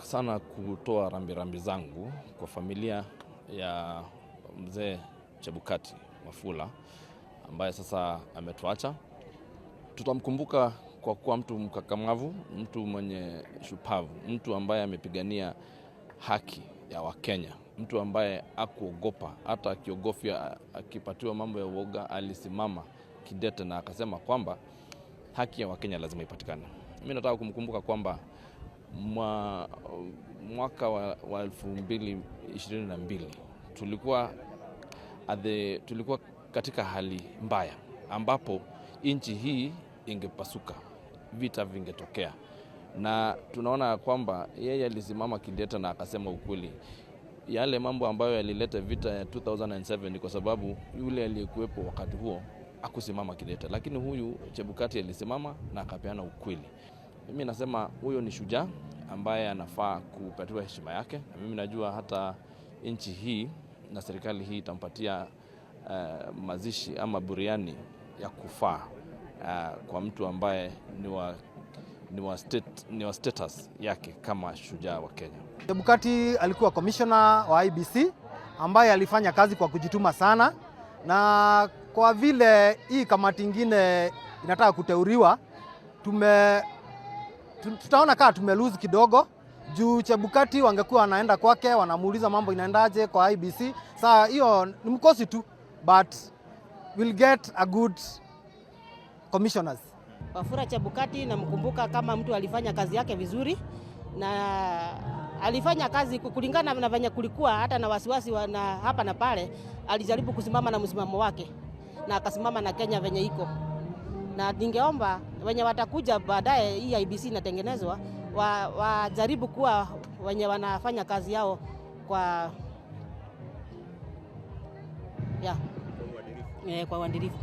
Sana kutoa rambirambi zangu kwa familia ya mzee Chebukati Wafula ambaye sasa ametuacha. Tutamkumbuka kwa kuwa mtu mkakamavu, mtu mwenye shupavu, mtu ambaye amepigania haki ya Wakenya, mtu ambaye hakuogopa, hata akiogofia, akipatiwa mambo ya uoga, alisimama kidete na akasema kwamba haki ya Wakenya lazima ipatikane. Mimi nataka kumkumbuka kwamba mwaka wa 2022 tulikuwa katika hali mbaya ambapo nchi hii ingepasuka, vita vingetokea, na tunaona kwamba yeye alisimama kidete na akasema ukweli. Yale mambo ambayo yalileta vita ya 2007 ni kwa sababu yule aliyekuwepo wakati huo hakusimama kidete, lakini huyu Chebukati alisimama na akapeana ukweli. Mimi nasema huyo ni shujaa ambaye anafaa kupatiwa heshima yake, na mimi najua hata nchi hii na serikali hii itampatia mazishi ama buriani ya kufaa kwa mtu ambaye ni wa status yake kama shujaa wa Kenya. Chebukati alikuwa commissioner wa IEBC ambaye alifanya kazi kwa kujituma sana, na kwa vile hii kamati ingine inataka kuteuliwa, tutaona kama tumelose kidogo juu Chebukati wangekuwa wanaenda kwake wanamuuliza mambo inaendaje kwa IEBC. Sasa hiyo ni mkosi tu, but we'll get a good commissioners. Wafula Chebukati namkumbuka kama mtu alifanya kazi yake vizuri, na alifanya kazi kulingana na venye kulikuwa hata na wasiwasi na hapa na pale. Alijaribu kusimama na msimamo wake na akasimama na Kenya venye iko, na ningeomba wenye watakuja baadaye hii IEBC inatengenezwa wajaribu kuwa wenye wanafanya kazi yao kwa uadilifu.